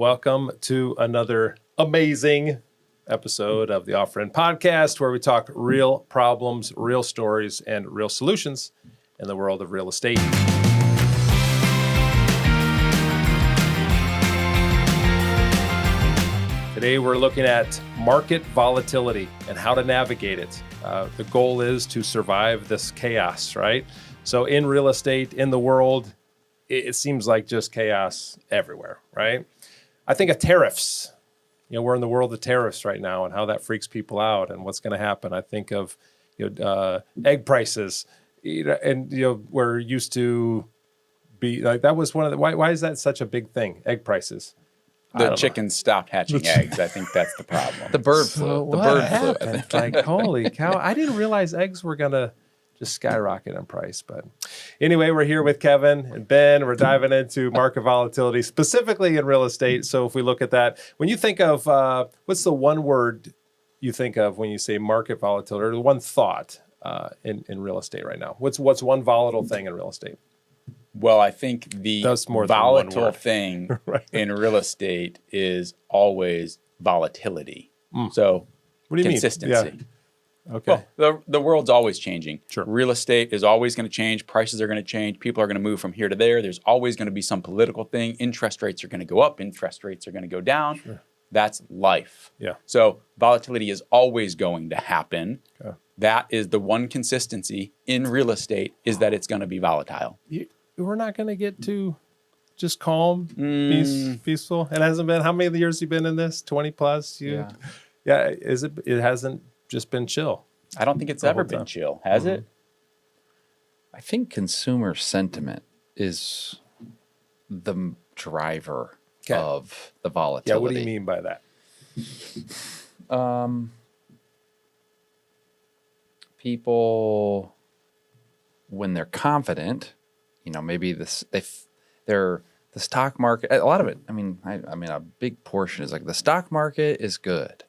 welcome to another amazing episode of the OfferIn Podcast, where we talk real problems, real stories, and real solutions in the world of real estate. Today, we're looking at market volatility and how to navigate it. The goal is to survive this chaos, right? So in real estate, in the world, it seems like just chaos everywhere, right? I think of tariffs. We're in the world of tariffs right now and how that freaks people out and what's going to happen. I think of egg prices, and we're used to be like that was one of the why is that such a big thing? Egg prices. The chickens stopped hatching eggs. I think that's the problem. The bird flu. The bird flu. I think. Like, holy cow! I didn't realize eggs were gonna just skyrocket in price. But anyway, we're here with Kevin and Ben. We're diving into market volatility, specifically in real estate. So if we look at that, when you think of what's the one word you think of when you say market volatility, or the one thought in real estate right now? What's one volatile thing in real estate? Well, I think the volatile thing right. in real estate is always volatility. So what do you consistency. Mean? Yeah. Okay. Well, the world's always changing. Sure. Real estate is always going to change. Prices are going to change. People are going to move from here to there. There's always going to be some political thing. Interest rates are going to go up. Interest rates are going to go down. Sure. That's life. Yeah. So volatility is always going to happen. Okay. That is the one consistency in real estate is that it's going to be volatile. We're not going to get to just calm, peaceful. It hasn't been. How many years have you been in this? 20 plus? Yeah. Is it? It hasn't just been chill. I don't think it's ever been chill, has it? I think consumer sentiment is the driver of the volatility. Yeah. What do you mean by that? People, when they're confident, maybe the stock market, a lot of it, I mean, a big portion is like the stock market is good.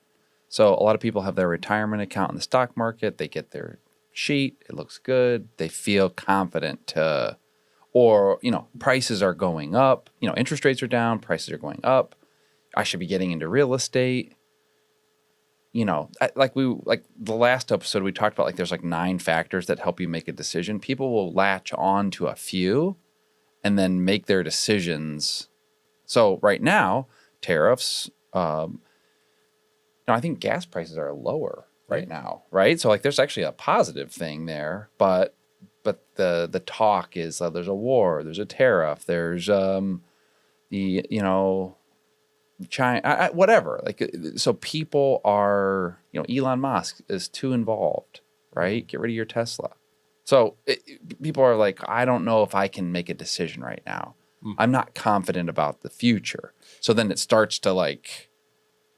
So a lot of people have their retirement account in the stock market. They get their sheet. It looks good. They feel confident or prices are going up. Interest rates are down. Prices are going up. I should be getting into real estate. Like the last episode, we talked about there's 9 factors that help you make a decision. People will latch on to a few and then make their decisions. So right now, tariffs, I think gas prices are lower right now, right? So there's actually a positive thing there, but the talk is there's a war, there's a tariff, there's China, whatever. So people are, Elon Musk is too involved, right? Get rid of your Tesla. So people are like, I don't know if I can make a decision right now. I'm not confident about the future. So then it starts to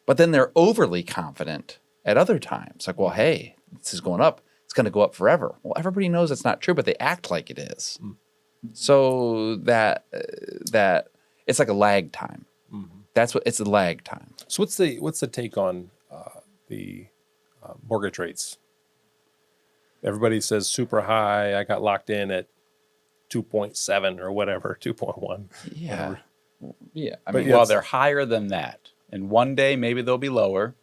but then they're overly confident at other times. Well, hey, this is going up. It's going to go up forever. Well, everybody knows it's not true, but they act like it is. So that it's like a lag time. It's a lag time. So what's the take on the mortgage rates? Everybody says super high. I got locked in at 2.7 or whatever, 2.1. Yeah. Yeah. Well, they're higher than that. And one day maybe they'll be lower.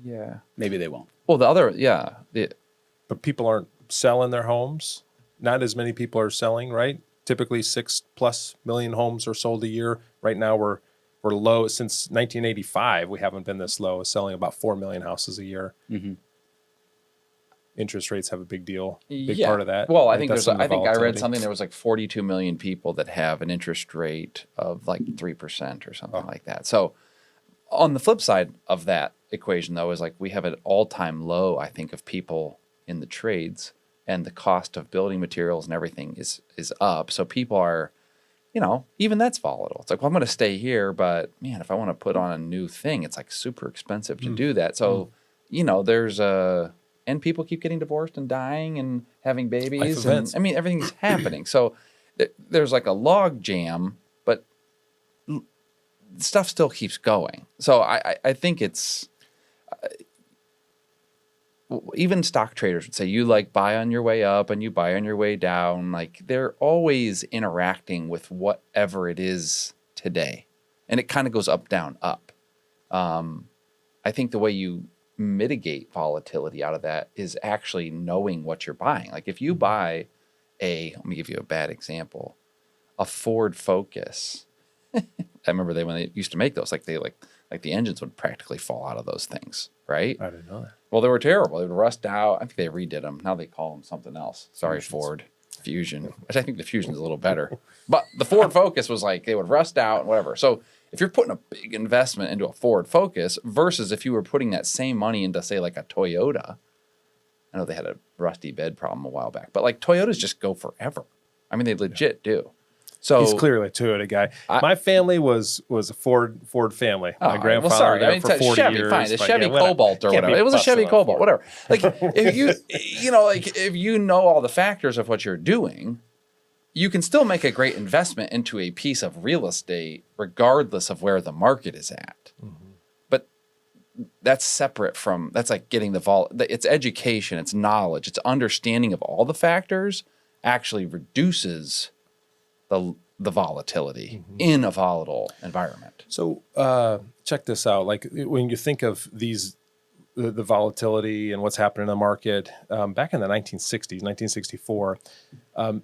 Yeah. Maybe they won't. Well, but people aren't selling their homes. Not as many people are selling, right? Typically 6+ million homes are sold a year. Right now we're low. Since 1985, we haven't been this low, selling about 4 million houses a year. Interest rates have a big part of that. Well, I think I read something, there was 42 million people that have an interest rate of 3% or something like that. So on the flip side of that equation, though, is we have an all-time low, I think, of people in the trades, and the cost of building materials and everything is up. So people are, even that's volatile. It's I'm going to stay here, but man, if I want to put on a new thing, it's super expensive to do that. So, there's and people keep getting divorced and dying and having babies. And, everything's happening. So there's a log jam, but stuff still keeps going. So I think it's, even stock traders would say you buy on your way up and you buy on your way down. They're always interacting with whatever it is today. And it kind of goes up, down, up. I think the way you mitigate volatility out of that is actually knowing what you're buying. Like if you buy let me give you a bad example, a Ford Focus. I remember when they used to make those, like the engines would practically fall out of those things, right? I didn't know that. Well, they were terrible. They would rust out. I think they redid them. Now they call them something else. Sorry, Ford. Fusion. Which I think the Fusion's a little better. But the Ford Focus was like, they would rust out and whatever. So if you're putting a big investment into a Ford Focus versus if you were putting that same money into, say, like a Toyota. I know they had a rusty bed problem a while back. But like Toyotas just go forever. I mean, they legit do. So he's clearly a Toyota guy. My family was a Ford family. My grandfather was there for 40 Chevy, years. Fine, the Chevy Cobalt or whatever. It was a Chevy Cobalt, whatever. Like if you know all the factors of what you're doing, you can still make a great investment into a piece of real estate regardless of where the market is at. Mm-hmm. But that's separate from, that's like getting it's education, it's knowledge, it's understanding of all the factors actually reduces the volatility in a volatile environment. So check this out. Like when you think of the volatility and what's happening in the market, back in the 1960s, 1964,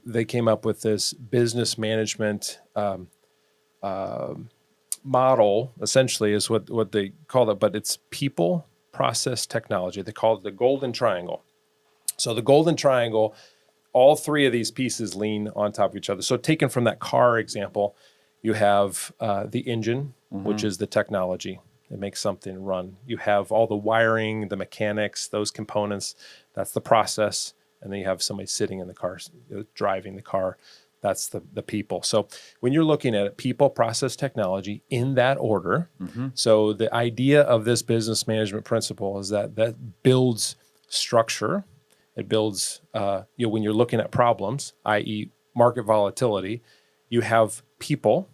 they came up with this business management model, essentially is what they call it, but it's people, process, technology. They call it the golden triangle. So the golden triangle, all three of these pieces lean on top of each other. So taken from that car example, you have the engine, which is the technology that makes something run. You have all the wiring, the mechanics, those components. That's the process. And then you have somebody sitting in the car, driving the car. That's the people. So when you're looking at it, people, process, technology in that order. So the idea of this business management principle is that builds structure. It builds, when you're looking at problems, i.e. market volatility, you have people.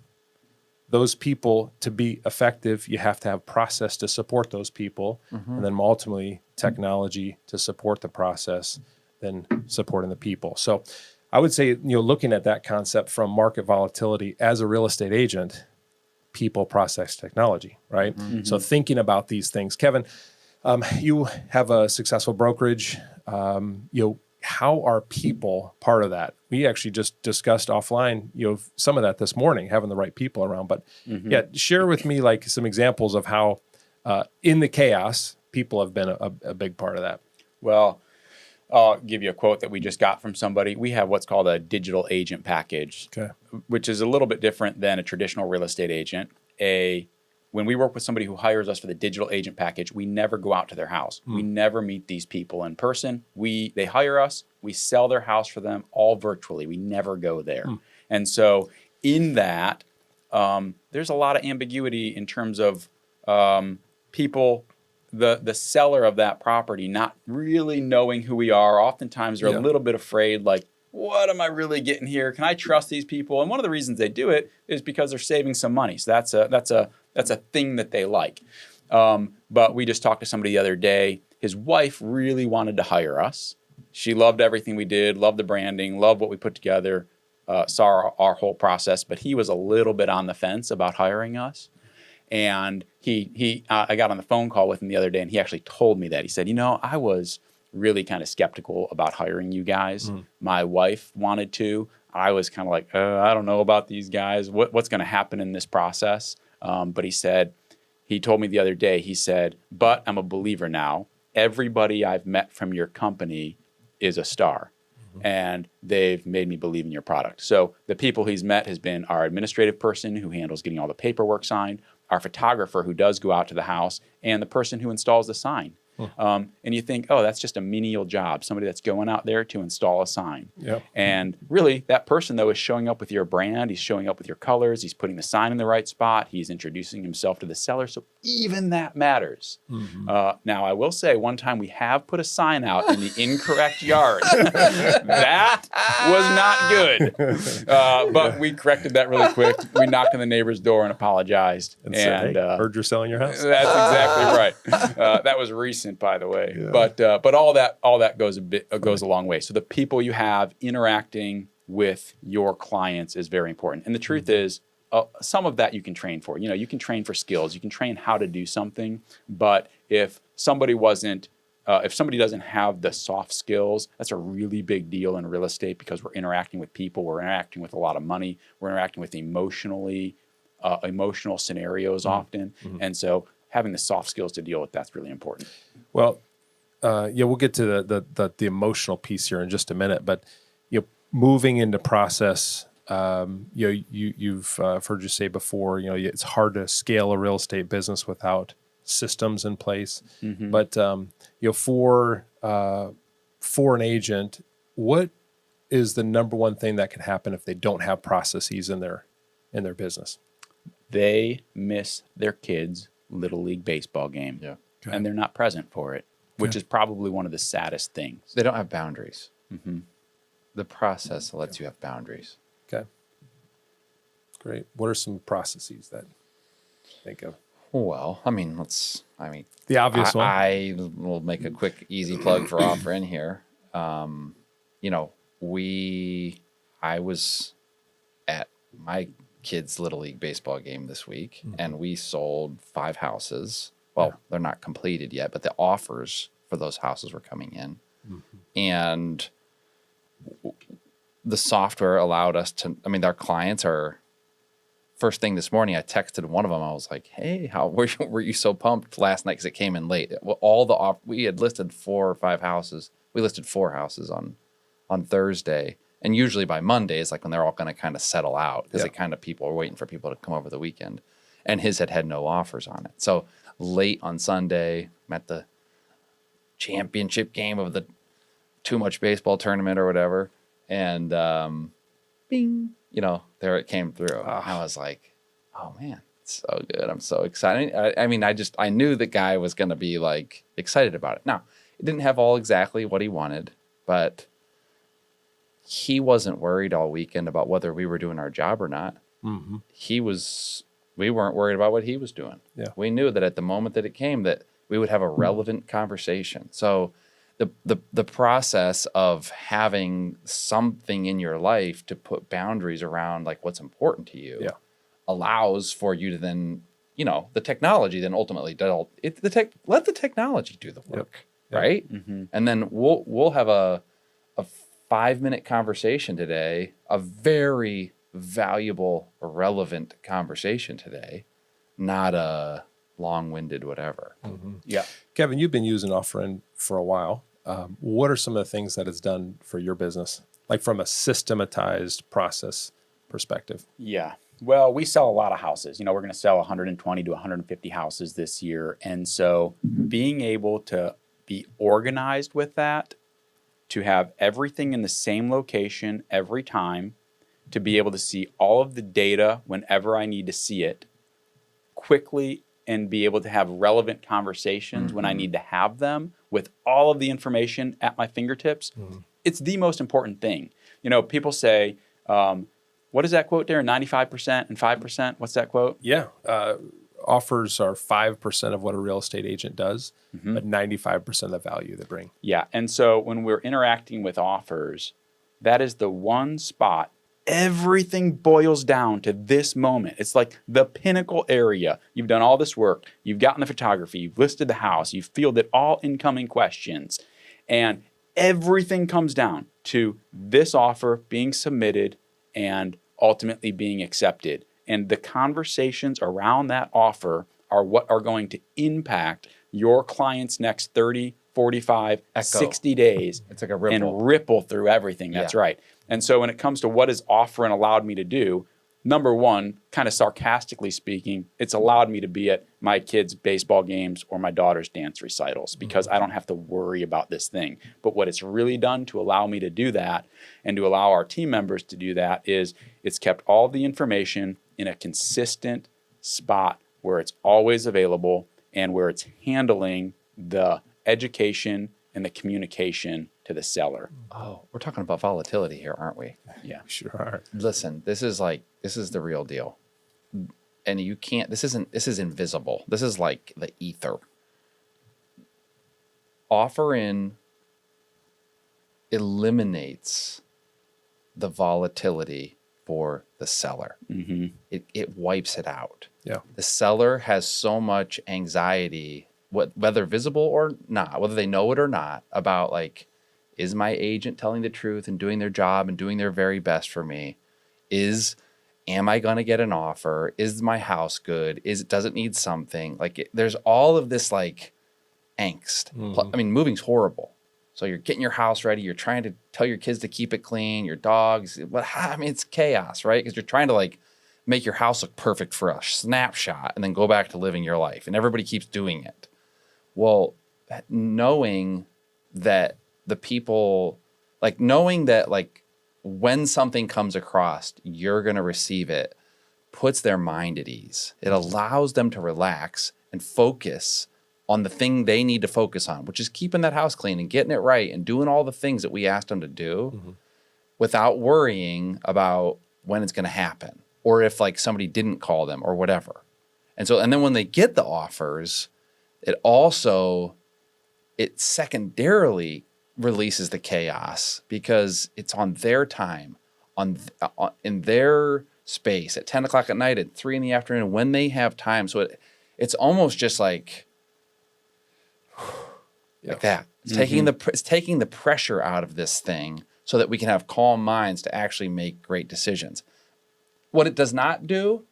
Those people, to be effective, you have to have process to support those people, and then ultimately technology to support the process, then supporting the people. So I would say, looking at that concept from market volatility as a real estate agent, people, process, technology, right? So thinking about these things. Kevin, you have a successful brokerage. How are people part of that? We actually just discussed offline, some of that this morning, having the right people around. But share with me like some examples of how in the chaos, people have been a big part of that. Well, I'll give you a quote that we just got from somebody. We have what's called a digital agent package, which is a little bit different than a traditional real estate agent. When we work with somebody who hires us for the digital agent package, we never go out to their house. We never meet these people in person. They hire us. We sell their house for them all virtually. We never go there. And so in that, there's a lot of ambiguity in terms of people, the seller of that property not really knowing who we are. Oftentimes they're a little bit afraid, like, what am I really getting here? Can I trust these people? And one of the reasons they do it is because they're saving some money. So that's a thing that they like. But we just talked to somebody the other day. His wife really wanted to hire us. She loved everything we did, loved the branding, loved what we put together, saw our whole process. But he was a little bit on the fence about hiring us. And I got on the phone call with him the other day, and he actually told me that. He said, I was really kind of skeptical about hiring you guys. My wife wanted to. I was kind of like, I don't know about these guys. What's going to happen in this process? But he told me the other day, he said, but I'm a believer now. Everybody I've met from your company is a star. And they've made me believe in your product. So the people he's met has been our administrative person who handles getting all the paperwork signed, our photographer who does go out to the house, and the person who installs the sign. And you think, that's just a menial job, somebody that's going out there to install a sign. And really, that person, though, is showing up with your brand. He's showing up with your colors. He's putting the sign in the right spot. He's introducing himself to the seller. So even that matters. Now, I will say, one time we have put a sign out in the incorrect yard. That was not good. But we corrected that really quick. We knocked on the neighbor's door and apologized. And said, hey, heard you're selling your house. That's exactly right. That was recent, by the way. But all that goes a long way. So the people you have interacting with your clients is very important. And the truth is, some of that you can train for. You can train for skills. You can train how to do something. But if somebody doesn't have the soft skills, that's a really big deal in real estate because we're interacting with people. We're interacting with a lot of money. We're interacting with emotional scenarios often. And so having the soft skills to deal with that's really important. Well, we'll get to the emotional piece here in just a minute, but moving into process, you've heard you say before, it's hard to scale a real estate business without systems in place. But for an agent, what is the number one thing that can happen if they don't have processes in their business? They miss their kids' little league baseball game, and they're not present for it, which is probably one of the saddest things. They don't have boundaries. The process lets you have boundaries. Okay. Great. What are some processes that you think of? Well, the obvious one. I will make a quick, easy plug for OfferIn here. I was at my kids' little league baseball game this week, and we sold 5 houses. Well, they're not completed yet, but the offers for those houses were coming in, and the software allowed us to. Our clients are. First thing this morning, I texted one of them. I was like, "Hey, how were you so pumped last night because it came in late?" Well, we had listed 4 or 5 houses. We listed 4 houses on Thursday, and usually by Monday is like when they're all going to kind of settle out because people are waiting for people to come over the weekend. And his had no offers on it. So late on Sunday, I'm at the championship game of the Too Much Baseball tournament or whatever, and bing. There it came through. I was like, oh man, it's so good. I'm so excited. I knew the guy was going to be like excited about it. Now, it didn't have all exactly what he wanted, but he wasn't worried all weekend about whether we were doing our job or not. We weren't worried about what he was doing. Yeah. We knew that at the moment that it came that we would have a relevant conversation. So the process of having something in your life to put boundaries around like what's important to you allows for you to then, the technology then ultimately let the technology do the work, right? And then we'll have a 5-minute conversation today, a very valuable, relevant conversation today, not a long-winded whatever. Yeah. Kevin, you've been using OfferIn for a while. What are some of the things that it's done for your business, like from a systematized process perspective? Yeah. Well, we sell a lot of houses. We're going to sell 120 to 150 houses this year. And so being able to be organized with that, to have everything in the same location every time, to be able to see all of the data whenever I need to see it quickly and be able to have relevant conversations when I need to have them with all of the information at my fingertips. It's the most important thing. People say, what is that quote there? 95% and 5%? What's that quote? Yeah. Offers are 5% of what a real estate agent does, but 95% of the value they bring. Yeah. And so when we're interacting with offers, that is the one spot everything boils down to this moment. It's like the pinnacle area. You've done all this work. You've gotten the photography. You've listed the house. You've fielded all incoming questions. And everything comes down to this offer being submitted and ultimately being accepted. And the conversations around that offer are what are going to impact your client's next 30, 45, 60 days. It's like a ripple. And ripple through everything. That's right. And so when it comes to what has OfferIn allowed me to do, number one, kind of sarcastically speaking, it's allowed me to be at my kids' baseball games or my daughter's dance recitals because I don't have to worry about this thing. But what it's really done to allow me to do that and to allow our team members to do that is it's kept all the information in a consistent spot where it's always available and where it's handling the education and the communication to the seller. Oh, we're talking about volatility here, aren't we? Yeah, sure are. Listen, this is the real deal. And you can't, this is invisible. This is like the ether. OfferIn eliminates the volatility for the seller. It wipes it out. Yeah. The seller has so much anxiety, whether visible or not, whether they know it or not, about like, is my agent telling the truth and doing their job and doing their very best for me? Am I going to get an offer? Is my house good? Does it need something? Like there's all of this like angst. I mean, moving's horrible. So you're getting your house ready. You're trying to tell your kids to keep it clean, your dogs. I mean, it's chaos, right? Because you're trying to like make your house look perfect for a snapshot and then go back to living your life. And everybody keeps doing it. Well, knowing that knowing that like when something comes across, you're going to receive it, puts their mind at ease. It allows them to relax and focus on the thing they need to focus on, which is keeping that house clean and getting it right and doing all the things that we asked them to do without worrying about when it's going to happen or if like somebody didn't call them or whatever. And then when they get the offers, it secondarily releases the chaos because it's on their time, in their space at 10 o'clock at night, at 3 in the afternoon, when they have time. So it's almost just like that. It's taking the pressure out of this thing so that we can have calm minds to actually make great decisions. What it does not do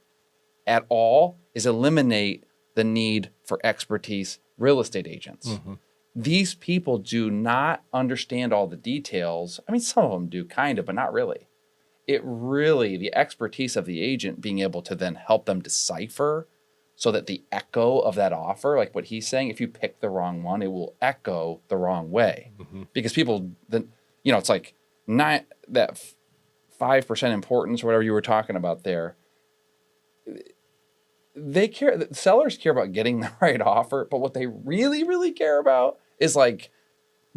at all is eliminate the need for expertise real estate agents. These people do not understand all the details. I mean, some of them do kind of, but not really. The expertise of the agent being able to then help them decipher so that the echo of that offer, like what he's saying, if you pick the wrong one, it will echo the wrong way. Because people, it's like not that 5% importance or whatever you were talking about there. The sellers care about getting the right offer, but what they really, really care about is like,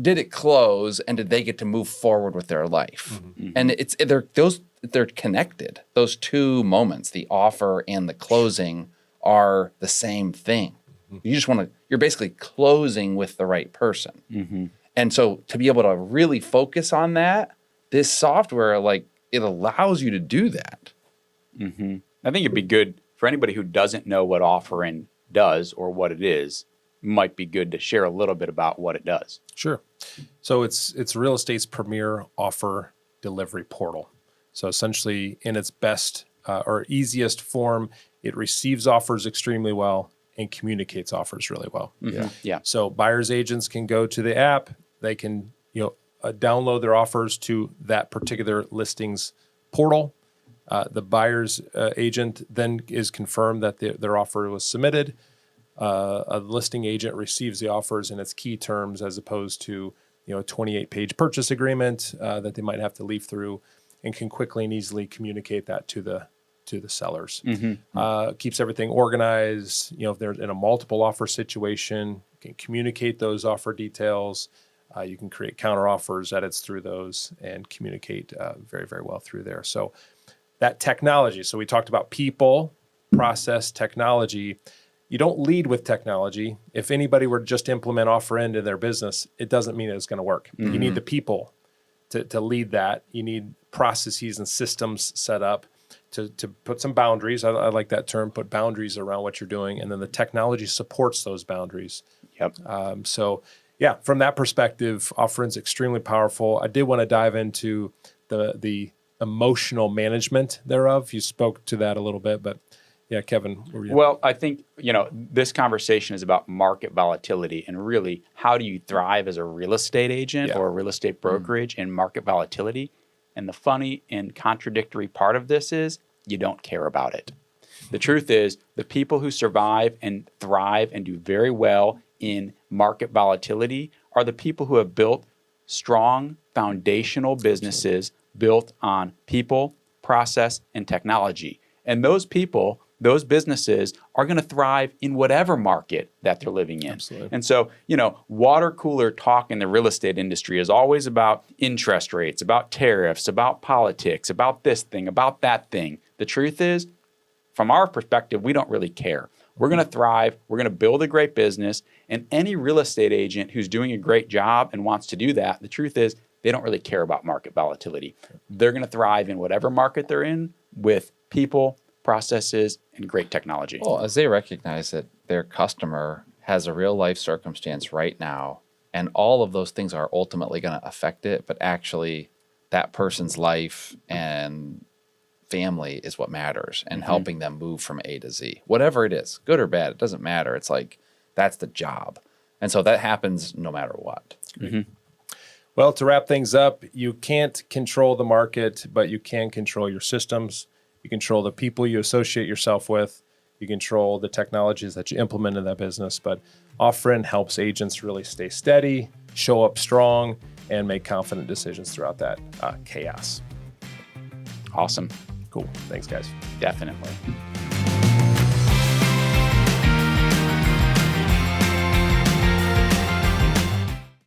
did it close and did they get to move forward with their life? And they're connected. Those two moments, the offer and the closing, are the same thing. You're basically closing with the right person. And so to be able to really focus on that, this software, like it allows you to do that. I think it'd be good for anybody who doesn't know what OfferIn does or what it is, might be good to share a little bit about what it does. Sure. So it's real estate's premier offer delivery portal. So essentially in its best or easiest form, it receives offers extremely well and communicates offers really well. Yeah. So buyers agents can go to the app, they can download their offers to that particular listings portal. The buyer's agent then is confirmed that their offer was submitted. A listing agent receives the offers in its key terms as opposed to a 28-page purchase agreement that they might have to leaf through, and can quickly and easily communicate that to the sellers. Keeps everything organized. If they're in a multiple offer situation, you can communicate those offer details. You can create counter offers, edits through those, and communicate very, very well through there. So that technology. So we talked about people, process, technology. You don't lead with technology. If anybody were to just implement OfferIn into their business, it doesn't mean it's going to work. You need the people to lead that. You need processes and systems set up to put some boundaries. I like that term, put boundaries around what you're doing. And then the technology supports those boundaries. So from that perspective, OfferIn's extremely powerful. I did want to dive into the emotional management thereof. You spoke to that a little bit, but yeah, Kevin. Well, I think, this conversation is about market volatility and really how do you thrive as a real estate agent or a real estate brokerage in market volatility. And the funny and contradictory part of this is you don't care about it. The truth is the people who survive and thrive and do very well in market volatility are the people who have built strong foundational businesses built on people, process, and technology. And those people, those businesses are going to thrive in whatever market that they're living in. Absolutely. And so, water cooler talk in the real estate industry is always about interest rates, about tariffs, about politics, about this thing, about that thing. The truth is, from our perspective, we don't really care. We're going to thrive. We're going to build a great business. And any real estate agent who's doing a great job and wants to do that, the truth is they don't really care about market volatility. They're going to thrive in whatever market they're in with people, processes, and great technology. Well, as they recognize that their customer has a real life circumstance right now, and all of those things are ultimately going to affect it, but actually that person's life and family is what matters, and helping them move from A to Z, whatever it is, good or bad, it doesn't matter. It's like, that's the job. And so that happens no matter what. Well, to wrap things up, you can't control the market, but you can control your systems. You control the people you associate yourself with. You control the technologies that you implement in that business. But OfferIn helps agents really stay steady, show up strong, and make confident decisions throughout that chaos. Awesome. Cool. Thanks, guys. Definitely.